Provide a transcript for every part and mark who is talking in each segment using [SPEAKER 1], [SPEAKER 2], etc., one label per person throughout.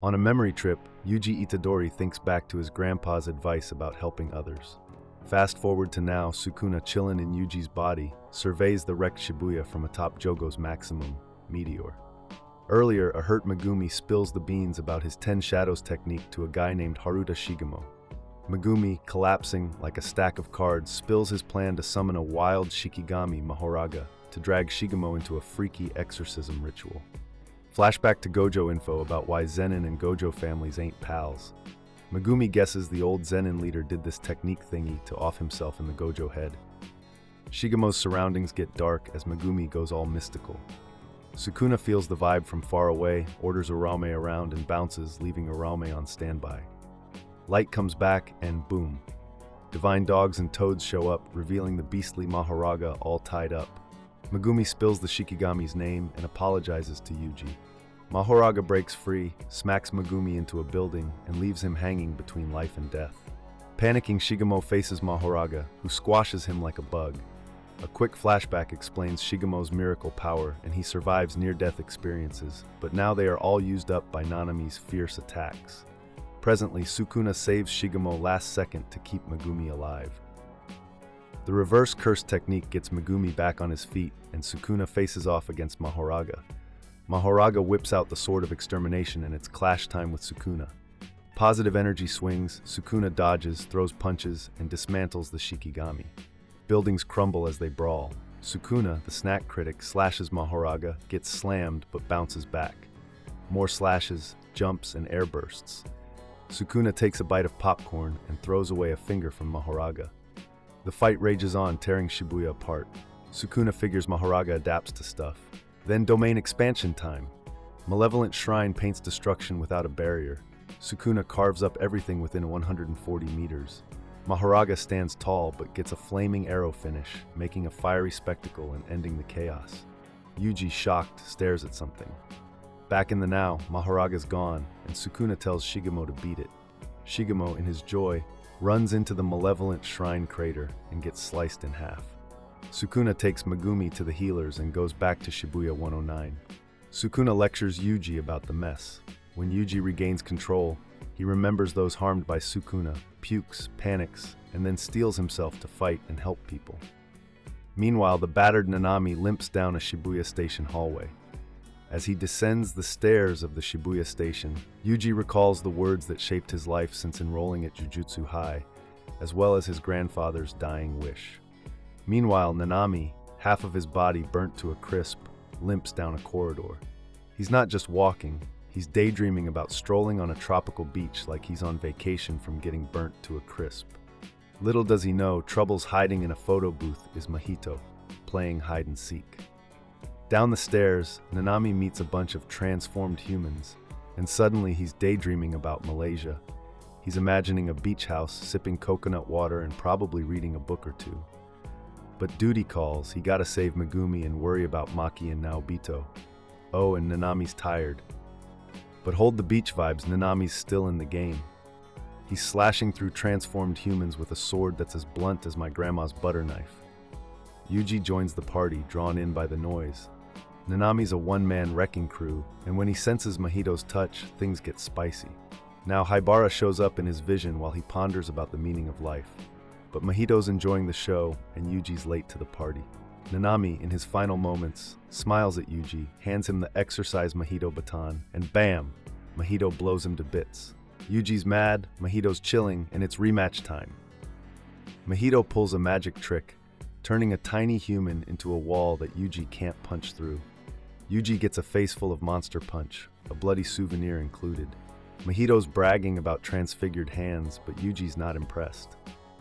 [SPEAKER 1] On a memory trip, Yuji Itadori thinks back to his grandpa's advice about helping others. Fast forward to now, Sukuna, chillin' in Yuji's body, surveys the wrecked Shibuya from atop Jogo's maximum meteor. Earlier, a hurt Megumi spills the beans about his 10 Shadows technique to a guy named Haruta Shigemo. Megumi, collapsing like a stack of cards, spills his plan to summon a wild Shikigami Mahoraga to drag Shigemo into a freaky exorcism ritual. Flashback to Gojo info about why Zenin and Gojo families ain't pals. Megumi guesses the old Zenin leader did this technique thingy to off himself in the Gojo head. Shigemo's surroundings get dark as Megumi goes all mystical. Sukuna feels the vibe from far away, orders Uraume around and bounces, leaving Uraume on standby. Light comes back and boom. Divine dogs and toads show up, revealing the beastly Mahoraga all tied up. Megumi spills the Shikigami's name and apologizes to Yuji. Mahoraga breaks free, smacks Megumi into a building, and leaves him hanging between life and death. Panicking, Shigemo faces Mahoraga, who squashes him like a bug. A quick flashback explains Shigemo's miracle power, and he survives near-death experiences, but now they are all used up by Nanami's fierce attacks. Presently, Sukuna saves Shigemo last second to keep Megumi alive. The reverse curse technique gets Megumi back on his feet, and Sukuna faces off against Mahoraga. Mahoraga whips out the Sword of Extermination and it's clash time with Sukuna. Positive energy swings, Sukuna dodges, throws punches, and dismantles the Shikigami. Buildings crumble as they brawl. Sukuna, the snack critic, slashes Mahoraga, gets slammed but bounces back. More slashes, jumps, and air bursts. Sukuna takes a bite of popcorn and throws away a finger from Mahoraga. The fight rages on, tearing Shibuya apart. Sukuna figures Mahoraga adapts to stuff. Then domain expansion time. Malevolent Shrine paints destruction without a barrier. Sukuna carves up everything within 140 meters. Mahoraga stands tall but gets a flaming arrow finish, making a fiery spectacle and ending the chaos. Yuji, shocked, stares at something. Back in the now, Mahoraga's gone, and Sukuna tells Shigemo to beat it. Shigemo, in his joy, runs into the malevolent shrine crater and gets sliced in half. Sukuna takes Megumi to the healers and goes back to Shibuya 109. Sukuna lectures Yuji about the mess. When Yuji regains control, he remembers those harmed by Sukuna, pukes, panics, and then steels himself to fight and help people. Meanwhile, the battered Nanami limps down a Shibuya station hallway. As he descends the stairs of the Shibuya station, Yuji recalls the words that shaped his life since enrolling at Jujutsu High, as well as his grandfather's dying wish. Meanwhile, Nanami, half of his body burnt to a crisp, limps down a corridor. He's not just walking, he's daydreaming about strolling on a tropical beach like he's on vacation from getting burnt to a crisp. Little does he know, Trouble's hiding in a photo booth is Mahito, playing hide and seek. Down the stairs, Nanami meets a bunch of transformed humans, and suddenly he's daydreaming about Malaysia. He's imagining a beach house, sipping coconut water and probably reading a book or two. But duty calls, he gotta save Megumi and worry about Maki and Naobito. Oh, and Nanami's tired. But hold the beach vibes, Nanami's still in the game. He's slashing through transformed humans with a sword that's as blunt as my grandma's butter knife. Yuji joins the party, drawn in by the noise. Nanami's a one-man wrecking crew, and when he senses Mahito's touch, things get spicy. Now Haibara shows up in his vision while he ponders about the meaning of life. But Mahito's enjoying the show, and Yuji's late to the party. Nanami, in his final moments, smiles at Yuji, hands him the exercise Mahito baton, and bam! Mahito blows him to bits. Yuji's mad, Mahito's chilling, and it's rematch time. Mahito pulls a magic trick, turning a tiny human into a wall that Yuji can't punch through. Yuji gets a face full of monster punch, a bloody souvenir included. Mahito's bragging about transfigured hands, but Yuji's not impressed.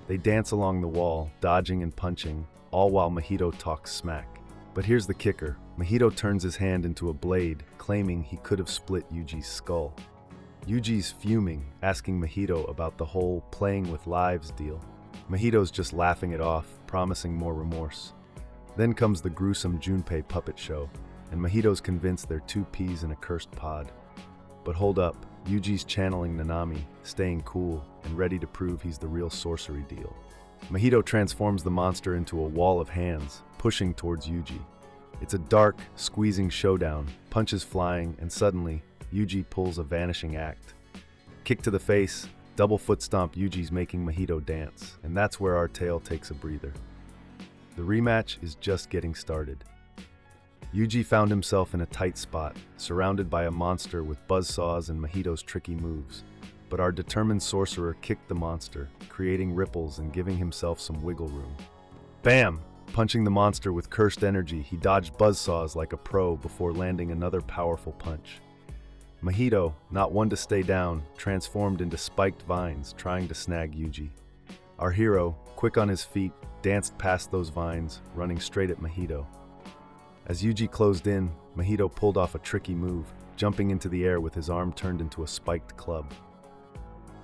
[SPEAKER 1] They dance along the wall, dodging and punching, all while Mahito talks smack. But here's the kicker, Mahito turns his hand into a blade, claiming he could have split Yuji's skull. Yuji's fuming, asking Mahito about the whole playing with lives deal. Mahito's just laughing it off, promising more remorse. Then comes the gruesome Junpei puppet show, and Mahito's convinced they're two peas in a cursed pod. But hold up, Yuji's channeling Nanami, staying cool, and ready to prove he's the real sorcery deal. Mahito transforms the monster into a wall of hands, pushing towards Yuji. It's a dark, squeezing showdown, punches flying, and suddenly, Yuji pulls a vanishing act. Kick to the face, double foot stomp. Yuji's making Mahito dance, and that's where our tale takes a breather. The rematch is just getting started. Yuji found himself in a tight spot, surrounded by a monster with buzzsaws and Mahito's tricky moves. But our determined sorcerer kicked the monster, creating ripples and giving himself some wiggle room. Bam! Punching the monster with cursed energy, he dodged buzzsaws like a pro before landing another powerful punch. Mahito, not one to stay down, transformed into spiked vines, trying to snag Yuji. Our hero, quick on his feet, danced past those vines, running straight at Mahito. As Yuji closed in, Mahito pulled off a tricky move, jumping into the air with his arm turned into a spiked club.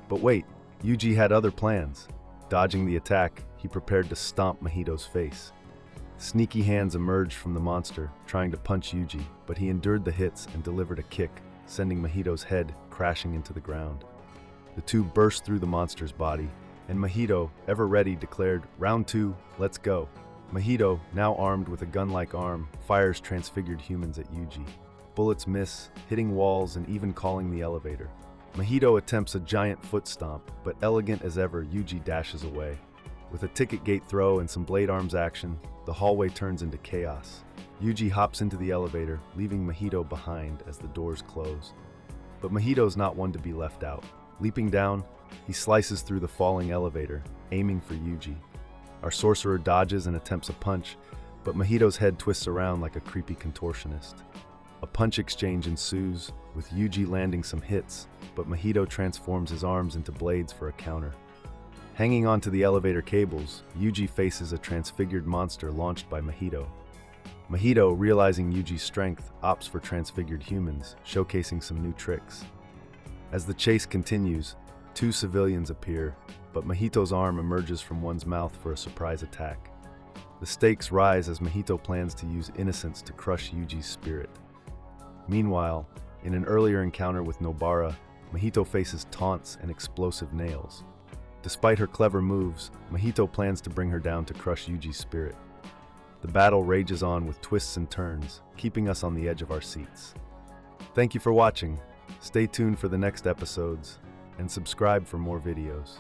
[SPEAKER 1] But wait, Yuji had other plans. Dodging the attack, he prepared to stomp Mahito's face. Sneaky hands emerged from the monster, trying to punch Yuji, but he endured the hits and delivered a kick, sending Mahito's head crashing into the ground. The two burst through the monster's body, and Mahito, ever ready, declared, "Round 2, let's go." Mahito, now armed with a gun-like arm, fires transfigured humans at Yuji. Bullets miss, hitting walls and even calling the elevator. Mahito attempts a giant foot stomp, but elegant as ever, Yuji dashes away. With a ticket gate throw and some blade arms action, the hallway turns into chaos. Yuji hops into the elevator, leaving Mahito behind as the doors close. But Mahito's not one to be left out. Leaping down, he slices through the falling elevator, aiming for Yuji. Our sorcerer dodges and attempts a punch, but Mahito's head twists around like a creepy contortionist. A punch exchange ensues, with Yuji landing some hits, but Mahito transforms his arms into blades for a counter. Hanging onto the elevator cables, Yuji faces a transfigured monster launched by Mahito. Mahito, realizing Yuji's strength, opts for transfigured humans, showcasing some new tricks. As the chase continues, two civilians appear, but Mahito's arm emerges from one's mouth for a surprise attack. The stakes rise as Mahito plans to use innocence to crush Yuji's spirit. Meanwhile, in an earlier encounter with Nobara, Mahito faces taunts and explosive nails. Despite her clever moves, Mahito plans to bring her down to crush Yuji's spirit. The battle rages on with twists and turns, keeping us on the edge of our seats. Thank you for watching. Stay tuned for the next episodes, and subscribe for more videos.